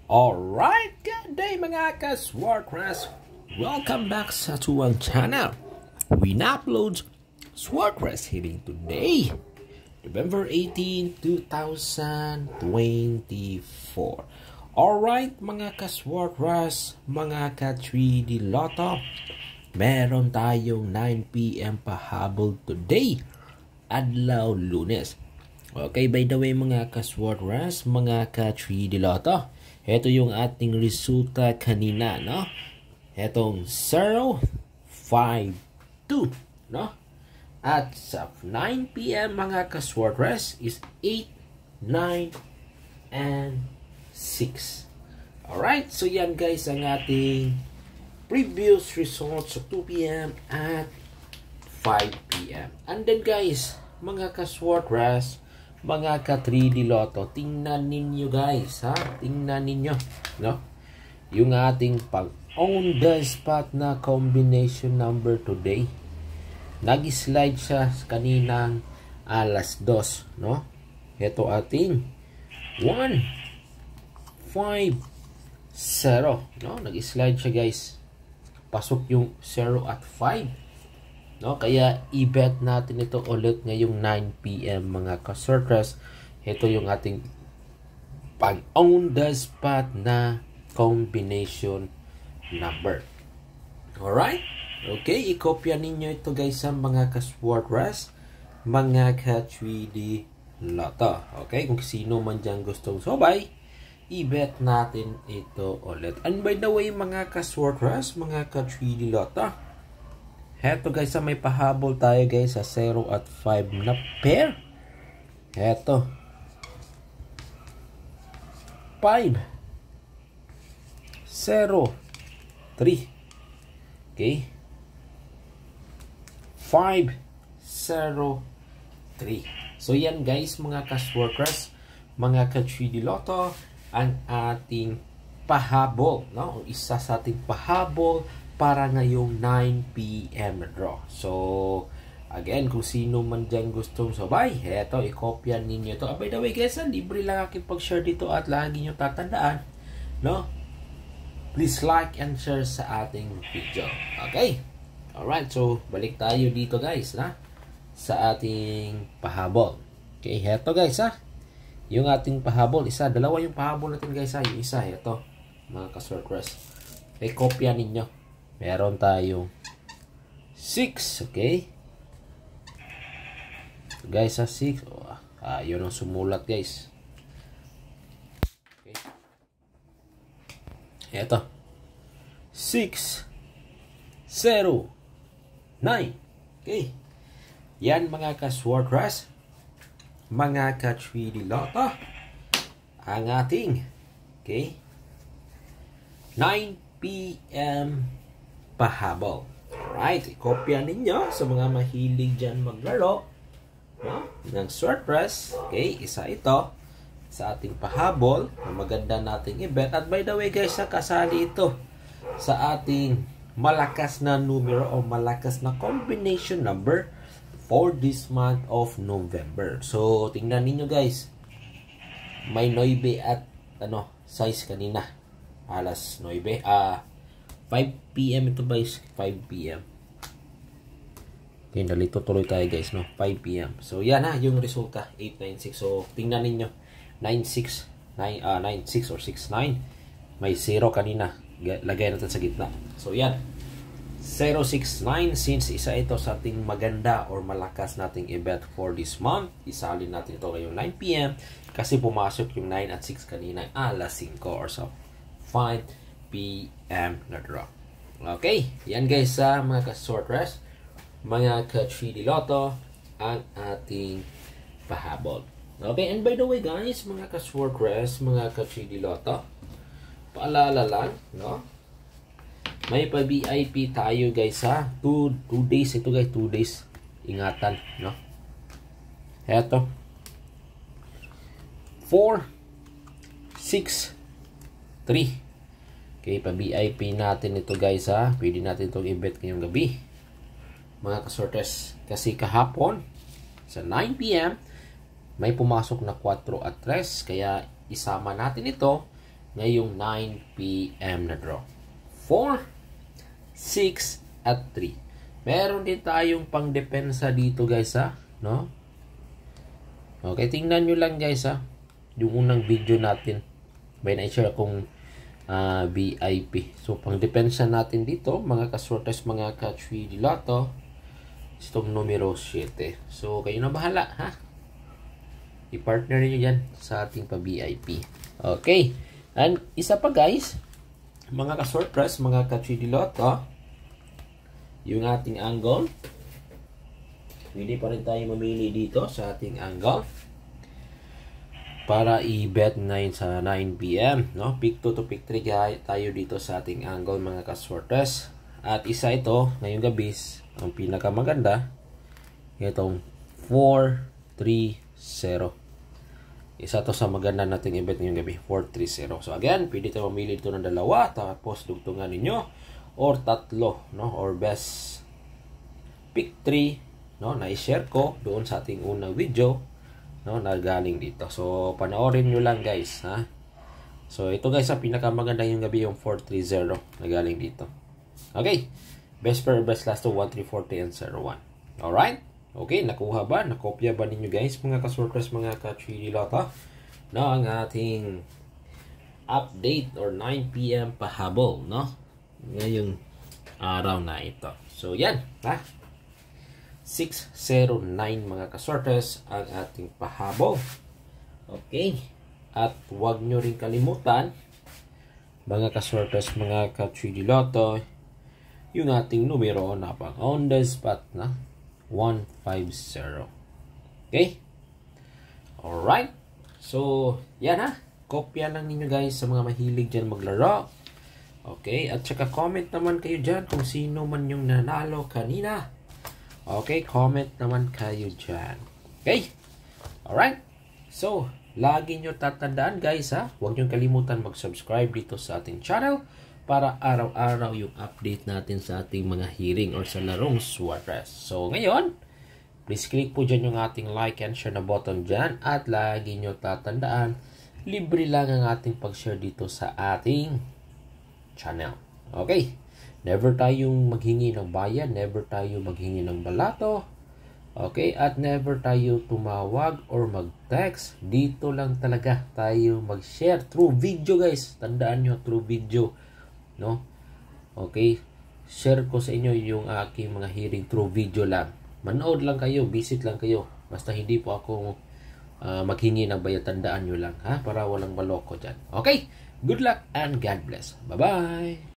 Alright, good day mga ka-Swordcrest. Welcome back sa tuwang channel. We na-upload Swordcrest hitting today, November 18, 2024. Alright mga ka-Swordcrest, mga ka-3D Lotto, meron tayong 9 PM pahabol today, adlaw Lunes. Okay, by the way mga ka-Swordcrest, mga ka-3D Lotto, ito yung ating resulta kanina, no? Itong 052, no? At sa 9 PM mga ka-Swordcrest is 8, 9, and 6. Alright, so yan guys ang ating previous results sa 2 PM at 5 PM. And then guys, mga ka-Swordcrest, mga ka-3D Lotto, tingnan ninyo guys, ha? Tingnan ninyo, no? Yung ating pag-on the spot na combination number today. Nag-slide siya kaninang alas 2, no? Ito ating 1, 5, 0, no? Nag-slide siya guys. Pasok yung 0 at 5. No, kaya i-bet natin ito ulit ngayong 9 PM mga ka-Swordcrest. Ito yung ating pag-on the spot na combination number. Alright? Okay, i-kopya ninyo ito guys sa mga ka-Swordcrest, mga ka-3D Lotto. Okay, kung sino man dyan gustong sabay, i-bet natin ito ulit. And by the way mga ka-Swordcrest, mga ka-3D Lotto, heto guys, may pahabol tayo guys sa 0 at 5 na pair. Heto 5, 0, 3. Okay, 5, 0, 3. So yan guys mga ka-Swordcrest, mga ka-3D Lotto, ang ating pahabol, no? Isa sa ating pahabol para ngayong 9 PM draw. So, again, kung sino man dyan gustong sabay, eto, i-kopya ninyo ito. By the way, guys, libre lang aking pag-share dito at lagi nyo tatandaan, no? Please like and share sa ating video. Okay? Alright, so, balik tayo dito, guys, na? Sa ating pahabol. Okay, eto, guys, ha? Yung ating pahabol, dalawa yung pahabol natin, guys, ha? Yung isa, eto, mga ka-Swordcrest. I-kopya ninyo. Meron tayong 6, okay? So guys, sa 6, yun ang sumulat guys. Okay. Eto. 6, 0, 9. Okay. Yan mga ka-Swordcrest, mga ka-3D Lotto, ang ating, okay, 9 PM pahabol. Alright, i-kopya ninyo sa mga mahilig dyan maglaro, no? Ng Swordcrest. Okay, isa ito sa ating pahabol na maganda nating i-bet. At by the way guys, kasali ito sa ating malakas na numero o malakas na combination number for this month of November. So, tingnan ninyo guys, may 9 at size kanina. Alas 9. 5 PM ito guys, 5 PM. Okay, nalito tuloy tayo guys, no? 5 PM. So, yan ha, yung resulta, 896. So, tingnan ninyo, 96, 96 or 69. May 0 kanina. Lagay natin sa gitna. So, yan. 069, since isa ito sa ating maganda or malakas nating i-bet for this month, isalin natin ito ngayong 9 PM kasi pumasok yung 9 at 6 kanina, alas 5 or so. 5 PM na draw. Okay, yan guys sa mga ka-Swordcrest, mga ka-3D Lotto, ang ating pahabol. Okay, and by the way guys, mga ka-Swordcrest, mga ka-3D Lotto, paalala lang, no? May pa-VIP tayo guys ha. 2 days ito guys, 2 days. Ingatan, no? Eto. 4, 6, 3. Okay, pa-VIP natin ito guys ha. Pwede natin itong i-bet ngayong gabi, mga ka-Swordcrest. Kasi kahapon, sa 9 PM, may pumasok na 4 at 3. Kaya isama natin ito ngayong 9 p.m. na draw. 4, 6, at 3. Meron din tayong pang-depensa dito guys ha. No? Okay, tingnan nyo lang guys ha. Yung unang video natin. May na-share akong VIP. So, pang-depensa natin dito, mga kasortes, mga ka-3D Lotto, itong numero 7. So, kayo na bahala ha. I-partner nyo yan sa ating pa-VIP. Okay. And isa pa guys, mga ka-sortes, mga ka-3D Lotto, yung ating angle, pwede pa rin tayo mamili dito sa ating angle para i-bet ngayon sa 9 p.m. No? Pick 2 to pick 3 tayo dito sa ating angle mga ka-sortes. At isa ito, ngayong gabi, ang pinakamaganda, itong 4-3-0. Isa to sa maganda nating i-bet ngayong gabi, 4-3-0. So again, pwede tayo mamili ito ng dalawa, tapos dugtungan ninyo, or tatlo, no? Or best pick 3, no? Na-share ko doon sa ating unang video, no? Na galing dito. So panoorin nyo lang guys, ha? So ito guys, ang pinakamaganda yung gabi, yung 4-3-0 na galing dito. Okay, best pair, best last to 1, 3, 40 and 0, 1. Alright, okay, nakuha ba? Nakopya ba ninyo guys, mga ka-sortes, mga ka-3D Lotto, no? Ang ating update or 9 p.m. pahabol, no? Ngayong araw na ito. So, yan. Ha? 609 mga kasortes ang ating pahabol. Okay. At huwag nyo rin kalimutan, mga kasortes, mga ka-3D Lotto, yung ating numero na pang on the spot na 150. Okay? Alright. So, yan ha. Kopya lang ninyo guys sa mga mahilig dyan maglaro. Okay, at saka comment naman kayo dyan kung sino man yung nanalo kanina. Okay, comment naman kayo dyan. Okay, alright. So, lagi nyo tatandaan guys ha, huwag nyo kalimutan mag-subscribe dito sa ating channel para araw-araw yung update natin sa ating mga hearing or sa larong Suarez. So, ngayon, please click po dyan yung ating like and share na button dyan at lagi nyo tatandaan, libre lang ang ating pag-share dito sa ating channel. Okay. Never tayong maghingi ng bayad. Never tayo maghingi ng balato. Okay. At never tayo tumawag or mag-text. Dito lang talaga tayo mag-share through video guys. Tandaan nyo, through video. No? Okay. Share ko sa inyo yung aking mga hearing through video lang. Manood lang kayo. Visit lang kayo. Basta hindi po ako maghingi ng bayad. Tandaan nyo lang. Ha? Para walang maloko dyan. Okay. Good luck and God bless. Bye-bye!